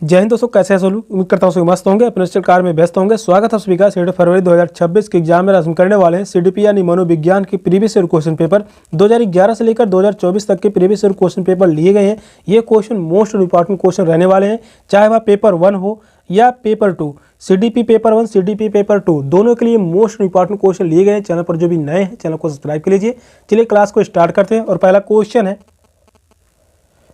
जय हिंद दोस्तों, कैसे हैं सब लोग। उम्मीद करता हूँ सभी मस्त होंगे, अपने स्टडी कार में व्यस्त होंगे। स्वागत है सभी का 7 फरवरी 2026 के एग्जाम में। आज हम करने वाले हैं सीडीपी यानी मनोविज्ञान के प्रीवियस ईयर क्वेश्चन पेपर 2011 से लेकर 2024 तक के प्रीवियस ईयर क्वेश्चन पेपर लिए गए हैं। ये क्वेश्चन मोस्ट इंपॉर्टेंट क्वेश्चन रहने वाले हैं, चाहे वह पेपर 1 हो या paper 2। CDP paper 1, CDP paper 2 दोनों के लिए मोस्ट इंपॉर्टेंट क्वेश्चन लिए गए हैं। चैनल पर जो भी नए हैं चैनल को सब्सक्राइब कर लीजिए। चलिए क्लास को स्टार्ट करते हैं। और पहला क्वेश्चन है,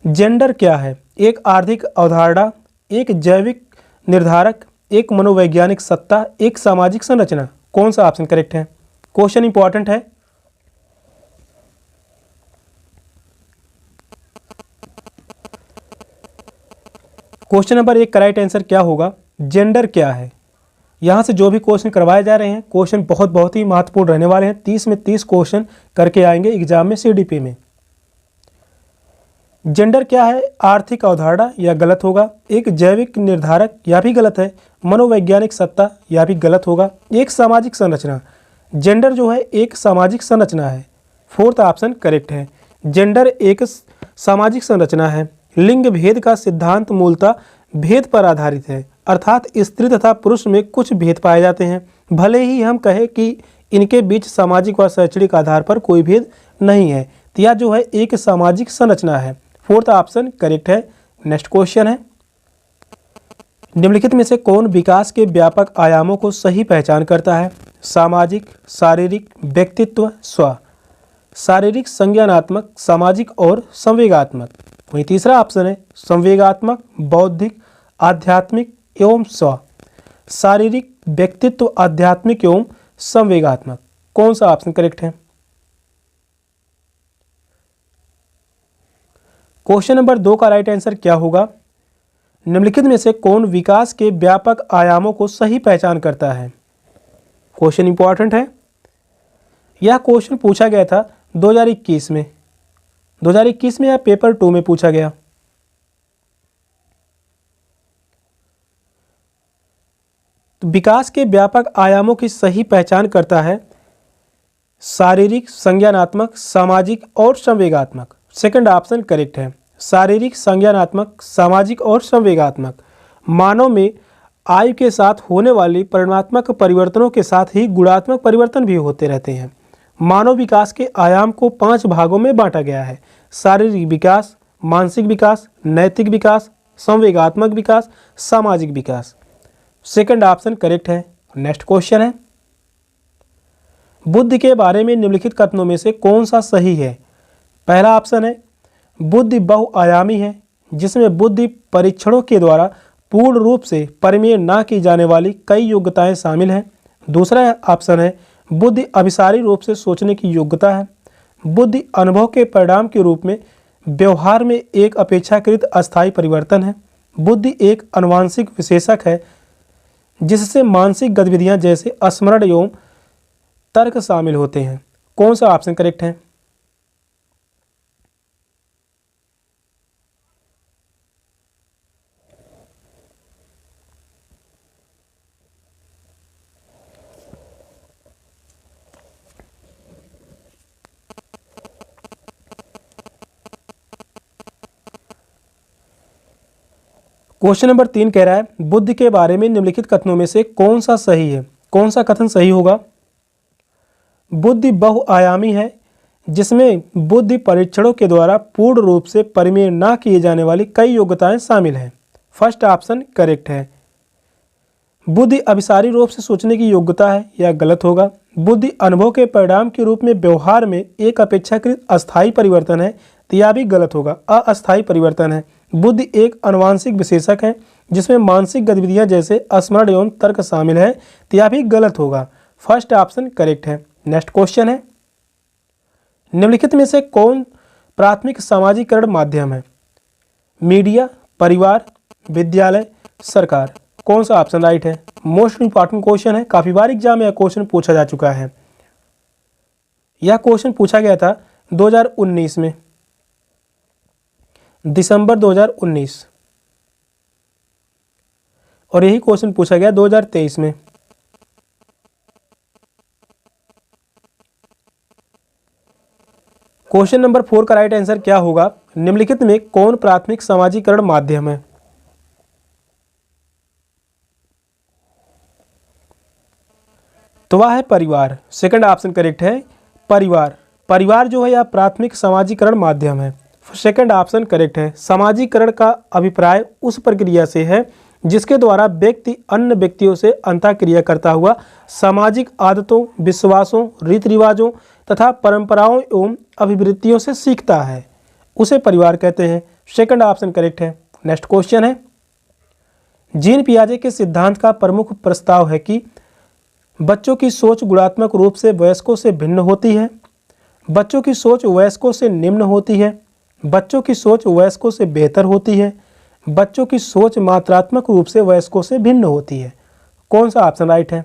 जेंडर क्या है? एक आर्थिक अवधारणा, एक जैविक निर्धारक, एक मनोवैज्ञानिक सत्ता, एक सामाजिक संरचना। कौन सा ऑप्शन करेक्ट है? क्वेश्चन इंपॉर्टेंट है। क्वेश्चन नंबर 1 का राइट आंसर क्या होगा? जेंडर क्या है? यहां से जो भी क्वेश्चन करवाए जा रहे हैं क्वेश्चन बहुत ही महत्वपूर्ण रहने वाले हैं। 30 में 30 क्वेश्चन करके आएंगे एग्जाम में सीडीपी में। जेंडर क्या है? आर्थिक अवधारणा, यह गलत होगा। एक जैविक निर्धारक, यह भी गलत है। मनोवैज्ञानिक सत्ता, यह भी गलत होगा। एक सामाजिक संरचना, जेंडर जो है एक सामाजिक संरचना है। फोर्थ ऑप्शन करेक्ट है। जेंडर एक सामाजिक संरचना है। लिंग भेद का सिद्धांत मूलतः भेद पर आधारित है, अर्थात स्त्री तथा पुरुष में कुछ भेद पाए जाते हैं, भले ही हम कहें कि इनके बीच सामाजिक और शैक्षणिक आधार पर कोई भेद नहीं है। तो यह जो है एक सामाजिक संरचना है। फोर्थ ऑप्शन करेक्ट है। नेक्स्ट क्वेश्चन है, निम्नलिखित में से कौन विकास के व्यापक आयामों को सही पहचान करता है? सामाजिक, शारीरिक, व्यक्तित्व, स्व। शारीरिक, संज्ञानात्मक, सामाजिक और संवेगात्मक। वहीं तीसरा ऑप्शन है संवेगात्मक, बौद्धिक, आध्यात्मिक एवं स्व। शारीरिक, व्यक्तित्व, आध्यात्मिक एवं संवेगात्मक। कौन सा ऑप्शन करेक्ट है? क्वेश्चन नंबर 2 का राइट आंसर क्या होगा? निम्नलिखित में से कौन विकास के व्यापक आयामों को सही पहचान करता है? क्वेश्चन इंपॉर्टेंट है। यह क्वेश्चन पूछा गया था 2021 में। 2021 में या पेपर 2 में पूछा गया। तो विकास के व्यापक आयामों की सही पहचान करता है शारीरिक, संज्ञानात्मक, सामाजिक और संवेगात्मक। सेकंड ऑप्शन करेक्ट है। शारीरिक, संज्ञानात्मक, सामाजिक और संवेगात्मक। मानव में आयु के साथ होने वाली परिणात्मक परिवर्तनों के साथ ही गुणात्मक परिवर्तन भी होते रहते हैं। मानव विकास के आयाम को 5 भागों में बांटा गया है: शारीरिक विकास, मानसिक विकास, नैतिक विकास, संवेगात्मक विकास, सामाजिक विकास। सेकंड ऑप्शन करेक्ट है। नेक्स्ट क्वेश्चन है, बुद्धि के बारे में निम्नलिखित कथनों में से कौन सा सही है? पहला ऑप्शन है बुद्धि बहुआयामी है, जिसमें बुद्धि परीक्षणों के द्वारा पूर्ण रूप से परिमेय न की जाने वाली कई योग्यताएं शामिल हैं। दूसरा ऑप्शन है बुद्धि अभिसारी रूप से सोचने की योग्यता है। बुद्धि अनुभव के परिणाम के रूप में व्यवहार में एक अपेक्षाकृत अस्थायी परिवर्तन है। बुद्धि एक आनुवांशिक विशेषक है, जिससे मानसिक गतिविधियां जैसे स्मरण एवं तर्क शामिल होते हैं। कौन सा ऑप्शन करेक्ट है? क्वेश्चन नंबर 3 कह रहा है बुद्धि के बारे में निम्नलिखित कथनों में से कौन सा सही है? कौन सा कथन सही होगा? बुद्धि बहुआयामी है, जिसमें बुद्धि परीक्षणों के द्वारा पूर्ण रूप से परिमेय न किए जाने वाली कई योग्यताएं शामिल हैं। फर्स्ट ऑप्शन करेक्ट है। बुद्धि अभिसारी रूप से सोचने की योग्यता है, यह गलत होगा। बुद्धि अनुभव के परिणाम के रूप में व्यवहार में एक अपेक्षाकृत अस्थायी परिवर्तन है, तो यह भी गलत होगा, अस्थायी परिवर्तन है। बुद्धि एक आनुवांशिक विशेषक है, जिसमें मानसिक गतिविधियां जैसे स्मरण एवं तर्क शामिल है, तो यह भी गलत होगा। फर्स्ट ऑप्शन करेक्ट है। नेक्स्ट क्वेश्चन है, निम्नलिखित में से कौन प्राथमिक सामाजिकरण माध्यम है? मीडिया, परिवार, विद्यालय, सरकार। कौन सा ऑप्शन राइट है? मोस्ट इंपॉर्टेंट क्वेश्चन है, काफी बार एग्जाम में यह क्वेश्चन पूछा जा चुका है। यह क्वेश्चन पूछा गया था 2019 में, दिसंबर 2019, और यही क्वेश्चन पूछा गया 2023 में। क्वेश्चन नंबर 4 का राइट आंसर क्या होगा? निम्नलिखित में कौन प्राथमिक सामाजिकरण माध्यम है? तो वह है परिवार। सेकंड ऑप्शन करेक्ट है, परिवार। परिवार जो है यह प्राथमिक सामाजिकरण माध्यम है। सेकंड ऑप्शन करेक्ट है। सामाजिकरण का अभिप्राय उस प्रक्रिया से है जिसके द्वारा व्यक्ति अन्य व्यक्तियों से अंतःक्रिया करता हुआ सामाजिक आदतों, विश्वासों, रीति रिवाजों तथा परंपराओं एवं अभिवृत्तियों से सीखता है, उसे परिवार कहते हैं। सेकंड ऑप्शन करेक्ट है। नेक्स्ट क्वेश्चन है, जीन पियाजे के सिद्धांत का प्रमुख प्रस्ताव है कि बच्चों की सोच गुणात्मक रूप से वयस्कों से भिन्न होती है, बच्चों की सोच वयस्कों से निम्न होती है, बच्चों की सोच वयस्कों से बेहतर होती है, बच्चों की सोच मात्रात्मक रूप से वयस्कों से भिन्न होती है। कौन सा ऑप्शन राइट है?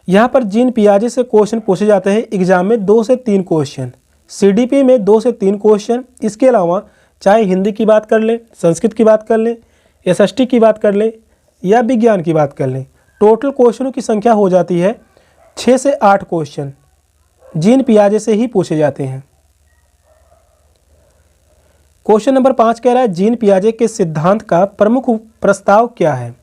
यहां पर जीन पियाजे से क्वेश्चन पूछे जाते हैं एग्जाम में 2 से 3 क्वेश्चन, सीडीपी में 2 से 3 क्वेश्चन। इसके अलावा चाहे हिंदी की बात कर ले, संस्कृत की बात कर ले, एसएसटी की बात कर ले या विज्ञान की बात कर ले, टोटल क्वेश्चनों की संख्या हो जाती है 6 से 8 क्वेश्चन जीन पियाजे से ही पूछे जाते हैं। क्वेश्चन नंबर 5 कह रहा है जीन पियाजे के सिद्धांत का प्रमुख प्रस्ताव क्या है?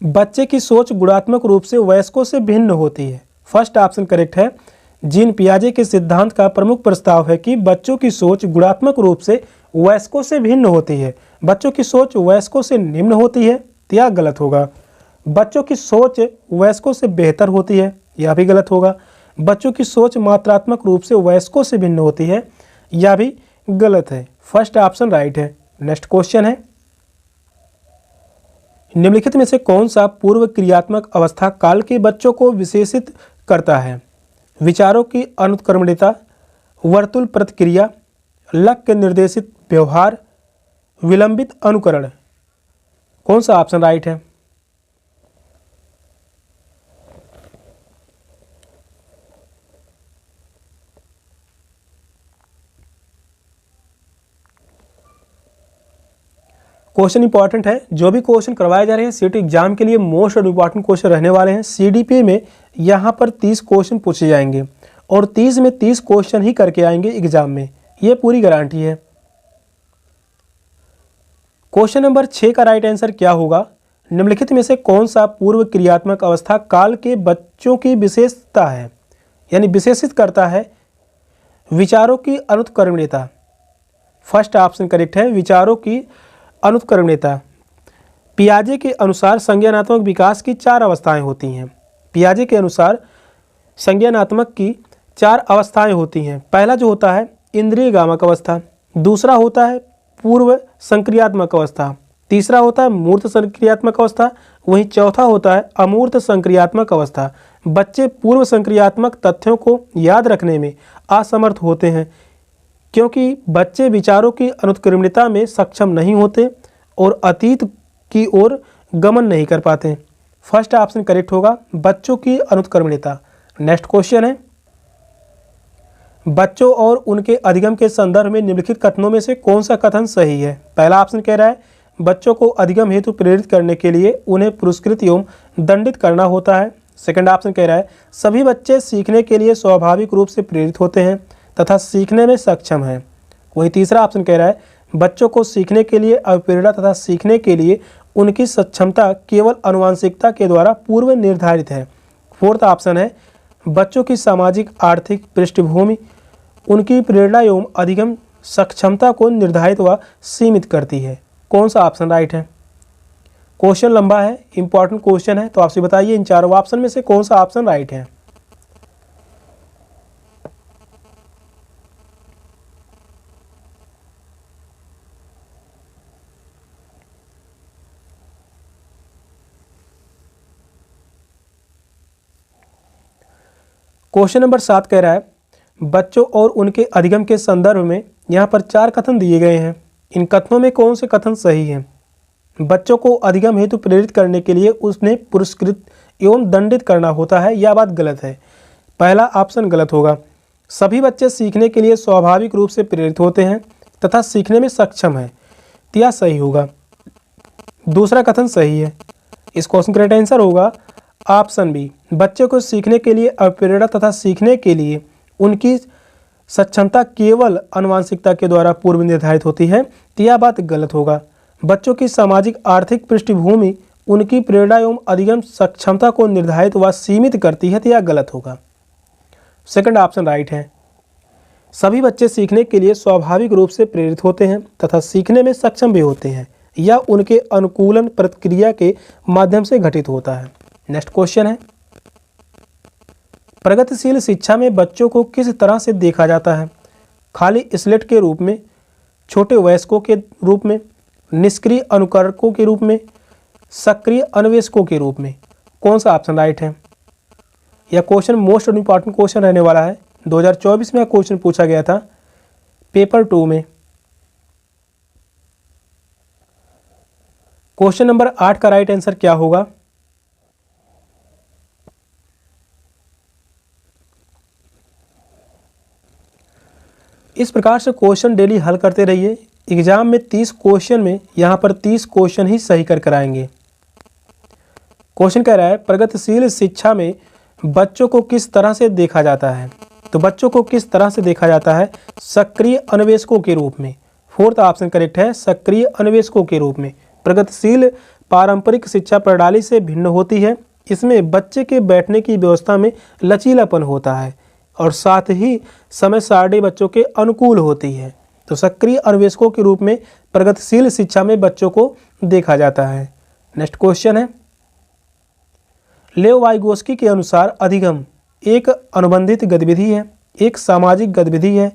बच्चे की सोच गुणात्मक रूप से वयस्कों से भिन्न होती है। फर्स्ट ऑप्शन करेक्ट है। जीन पियाजे के सिद्धांत का प्रमुख प्रस्ताव है कि बच्चों की सोच गुणात्मक रूप से वयस्कों से भिन्न होती है। बच्चों की सोच वयस्कों से निम्न होती है, यह गलत होगा। बच्चों की सोच वयस्कों से बेहतर होती है, यह भी गलत होगा। बच्चों की सोच मात्रात्मक रूप से वयस्कों से भिन्न होती है, यह भी गलत है। फर्स्ट ऑप्शन राइट है। नेक्स्ट क्वेश्चन है, निम्नलिखित में से कौन सा पूर्व क्रियात्मक अवस्था काल के बच्चों को विशेषित करता है? विचारों की अनुत्क्रमणिता, वर्तुल प्रतिक्रिया, लक्ष्य निर्देशित व्यवहार, विलंबित अनुकरण। कौन सा ऑप्शन राइट है? क्वेश्चन इंपॉर्टेंट है। जो भी क्वेश्चन करवाए जा रहे हैं सीटी एग्जाम के लिए मोस्ट इंपॉर्टेंट क्वेश्चन रहने वाले हैं। सीडीपी में यहाँ पर 30 क्वेश्चन पूछे जाएंगे और 30 में 30 क्वेश्चन ही करके आएंगे एग्जाम में, ये पूरी गारंटी है। क्वेश्चन नंबर 6 का राइट आंसर क्या होगा? निम्नलिखित में से कौन सा पूर्व क्रियात्मक अवस्था काल के बच्चों की विशेषता है, यानी विशेषित करता है? विचारों की अनुत्क्रमणीयता। फर्स्ट ऑप्शन करेक्ट है, विचारों की अनुत्क्रमणीयता। पियाजे के अनुसार संज्ञानात्मक विकास की 4 अवस्थाएं होती हैं। पियाजे के अनुसार संज्ञानात्मक की 4 अवस्थाएं होती हैं। पहला जो होता है इंद्रियगामक अवस्था, दूसरा होता है पूर्व संक्रियात्मक अवस्था, तीसरा होता है मूर्त संक्रियात्मक अवस्था, वहीं चौथा होता है अमूर्त संक्रियात्मक अवस्था। बच्चे पूर्व संक्रियात्मक तथ्यों को याद रखने में असमर्थ होते हैं क्योंकि बच्चे विचारों की अनुत्क्रमणीयता में सक्षम नहीं होते और अतीत की ओर गमन नहीं कर पाते। फर्स्ट ऑप्शन करेक्ट होगा, बच्चों की अनुत्क्रमणीयता। नेक्स्ट क्वेश्चन है, बच्चों और उनके अधिगम के संदर्भ में निम्नलिखित कथनों में से कौन सा कथन सही है? पहला ऑप्शन कह रहा है बच्चों को अधिगम हेतु प्रेरित करने के लिए उन्हें पुरस्कृत एवं दंडित करना होता है। सेकंड ऑप्शन कह रहा है सभी बच्चे सीखने के लिए स्वाभाविक रूप से प्रेरित होते हैं तथा सीखने में सक्षम हैं। वहीं तीसरा ऑप्शन कह रहा है बच्चों को सीखने के लिए अभिप्रेरणा तथा सीखने के लिए उनकी सक्षमता केवल आनुवंशिकता के द्वारा पूर्व निर्धारित है। फोर्थ ऑप्शन है बच्चों की सामाजिक आर्थिक पृष्ठभूमि उनकी प्रेरणा एवं अधिगम सक्षमता को निर्धारित व सीमित करती है। कौन सा ऑप्शन राइट है? क्वेश्चन लंबा है, इंपॉर्टेंट क्वेश्चन है, तो आपसे बताइए इन चारों ऑप्शन में से कौन सा ऑप्शन राइट है? क्वेश्चन नंबर 7 कह रहा है बच्चों और उनके अधिगम के संदर्भ में यहाँ पर 4 कथन दिए गए हैं। इन कथनों में कौन से कथन सही हैं? बच्चों को अधिगम हेतु प्रेरित करने के लिए उसने पुरस्कृत एवं दंडित करना होता है, यह बात गलत है। पहला ऑप्शन गलत होगा। सभी बच्चे सीखने के लिए स्वाभाविक रूप से प्रेरित होते हैं तथा सीखने में सक्षम हैं, यह सही होगा। दूसरा कथन सही है। इस क्वेश्चन का राइट आंसर होगा ऑप्शन बी, बच्चे को सीखने के लिए अप्रेरणा तथा सीखने के लिए उनकी सक्षमता केवल आनुवंशिकता के द्वारा पूर्व निर्धारित होती है, तो यह बात गलत होगा। बच्चों की सामाजिक आर्थिक पृष्ठभूमि उनकी प्रेरणा एवं अधिगम सक्षमता को निर्धारित व सीमित करती है, तो यह गलत होगा। सेकंड ऑप्शन राइट है। सभी बच्चे सीखने के लिए स्वाभाविक रूप से प्रेरित होते हैं तथा सीखने में सक्षम भी होते हैं, यह उनके अनुकूलन प्रक्रिया के माध्यम से घटित होता है। नेक्स्ट क्वेश्चन है, प्रगतिशील शिक्षा में बच्चों को किस तरह से देखा जाता है? खाली स्लेट के रूप में, छोटे वयस्कों के रूप में, निष्क्रिय अनुकरणकों के रूप में, सक्रिय अन्वेषकों के रूप में? कौन सा ऑप्शन राइट है? यह क्वेश्चन मोस्ट इंपॉर्टेंट क्वेश्चन रहने वाला है। 2024 में यह क्वेश्चन पूछा गया था पेपर 2 में। क्वेश्चन नंबर 8 का राइट आंसर क्या होगा? इस प्रकार से क्वेश्चन डेली हल करते रहिए। एग्जाम में 30 क्वेश्चन में यहाँ पर 30 क्वेश्चन ही सही कर कराएंगे। क्वेश्चन कह रहा है प्रगतिशील शिक्षा में बच्चों को किस तरह से देखा जाता है? तो बच्चों को किस तरह से देखा जाता है? सक्रिय अन्वेषकों के रूप में। फोर्थ ऑप्शन करेक्ट है, सक्रिय अन्वेषकों के रूप में। प्रगतिशील पारंपरिक शिक्षा प्रणाली से भिन्न होती है। इसमें बच्चे के बैठने की व्यवस्था में लचीलापन होता है और साथ ही समय सारणी बच्चों के अनुकूल होती है। तो सक्रिय अन्वेषकों के रूप में प्रगतिशील शिक्षा में बच्चों को देखा जाता है। नेक्स्ट क्वेश्चन है, लेव वाइगोस्की के अनुसार अधिगम एक अनुबंधित गतिविधि है, एक सामाजिक गतिविधि है,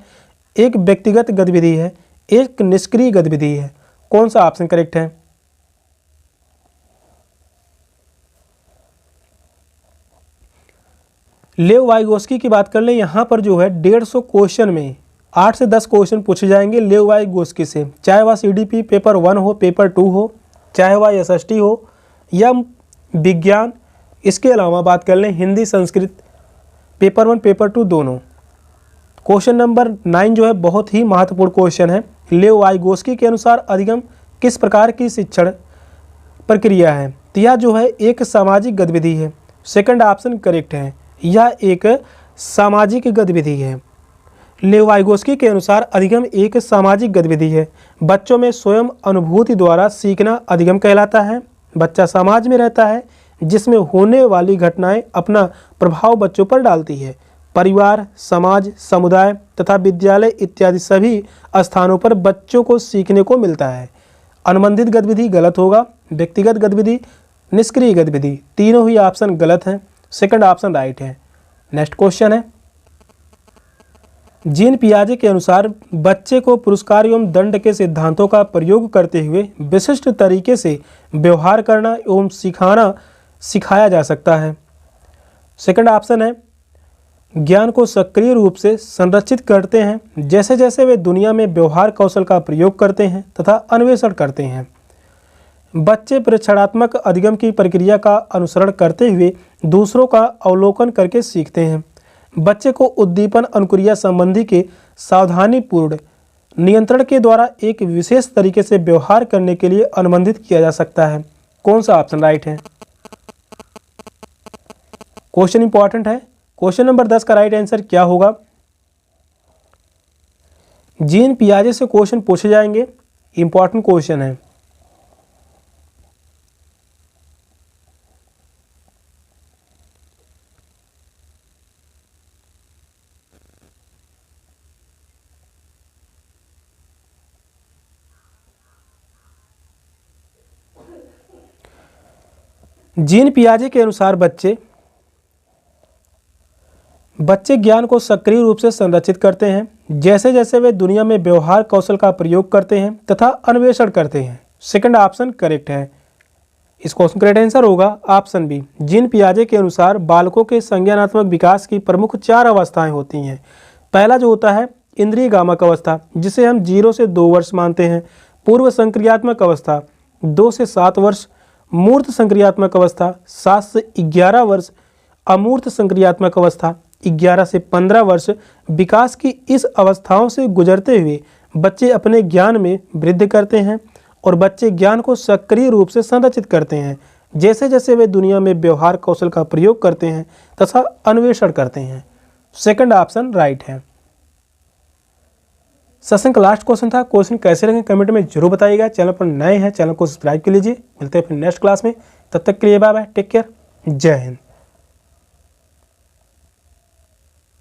एक व्यक्तिगत गतिविधि है, एक निष्क्रिय गतिविधि है? कौन सा ऑप्शन करेक्ट है? लेव वाइगोस्की की बात कर लें, यहाँ पर जो है 150 क्वेश्चन में 8 से 10 क्वेश्चन पूछे जाएंगे लेव वाइगोस्की से, चाहे वह CDP पेपर 1 हो, पेपर 2 हो, चाहे वह SST हो या विज्ञान। इसके अलावा बात कर लें हिंदी संस्कृत पेपर 1 पेपर 2 दोनों। क्वेश्चन नंबर 9 जो है बहुत ही महत्वपूर्ण क्वेश्चन है। लेव वाइगोस्की के अनुसार अधिगम किस प्रकार की शिक्षण प्रक्रिया है? तो यह जो है एक सामाजिक गतिविधि है। सेकंड ऑप्शन करेक्ट है, यह एक सामाजिक गतिविधि है। लेव वाइगोस्की के अनुसार अधिगम एक सामाजिक गतिविधि है। बच्चों में स्वयं अनुभूति द्वारा सीखना अधिगम कहलाता है। बच्चा समाज में रहता है जिसमें होने वाली घटनाएं अपना प्रभाव बच्चों पर डालती है। परिवार, समाज, समुदाय तथा विद्यालय इत्यादि सभी स्थानों पर बच्चों को सीखने को मिलता है। अनुबंधित गतिविधि गलत होगा, व्यक्तिगत गतिविधि, निष्क्रिय गतिविधि, तीनों ही ऑप्शन गलत हैं। सेकंड ऑप्शन राइट है। नेक्स्ट क्वेश्चन है, जीन पियाजे के अनुसार बच्चे को पुरस्कार एवं दंड के सिद्धांतों का प्रयोग करते हुए विशिष्ट तरीके से व्यवहार करना एवं सिखाया जा सकता है। सेकंड ऑप्शन है, ज्ञान को सक्रिय रूप से संरक्षित करते हैं जैसे जैसे वे दुनिया में व्यवहार कौशल का प्रयोग करते हैं तथा अन्वेषण करते हैं। बच्चे परीक्षणात्मक अधिगम की प्रक्रिया का अनुसरण करते हुए दूसरों का अवलोकन करके सीखते हैं। बच्चे को उद्दीपन अनुक्रिया संबंधी के सावधानीपूर्ण नियंत्रण के द्वारा एक विशेष तरीके से व्यवहार करने के लिए अनुबंधित किया जा सकता है। कौन सा ऑप्शन राइट है? क्वेश्चन इंपॉर्टेंट है। क्वेश्चन नंबर 10 का राइट आंसर क्या होगा? जीन पियाजे से क्वेश्चन पूछे जाएंगे, इंपॉर्टेंट क्वेश्चन है। जीन पियाजे के अनुसार बच्चे ज्ञान को सक्रिय रूप से संरक्षित करते हैं जैसे जैसे वे दुनिया में व्यवहार कौशल का प्रयोग करते हैं तथा अन्वेषण करते हैं। सेकंड ऑप्शन करेक्ट है। इस क्वेश्चन का राइट आंसर होगा ऑप्शन बी। जीन पियाजे के अनुसार बालकों के संज्ञानात्मक विकास की प्रमुख 4 अवस्थाएं होती हैं। पहला जो होता है इंद्रिय गामक अवस्था, जिसे हम 0 से 2 वर्ष मानते हैं। पूर्व संक्रियात्मक अवस्था 2 से 7 वर्ष। मूर्त संक्रियात्मक अवस्था 7 से 11 वर्ष। अमूर्त संक्रियात्मक अवस्था 11 से 15 वर्ष। विकास की इस अवस्थाओं से गुजरते हुए बच्चे अपने ज्ञान में वृद्धि करते हैं और बच्चे ज्ञान को सक्रिय रूप से संरक्षित करते हैं जैसे जैसे वे दुनिया में व्यवहार कौशल का प्रयोग करते हैं तथा अन्वेषण करते हैं। सेकंड ऑप्शन राइट है। सेशन का लास्ट क्वेश्चन था। क्वेश्चन कैसे लगे कमेंट में जरूर बताइएगा। चैनल पर नए हैं, चैनल को सब्सक्राइब कर लीजिए। मिलते हैं फिर नेक्स्ट क्लास में, तब तक के लिए बाय बाय, टेक केयर, जय हिंद।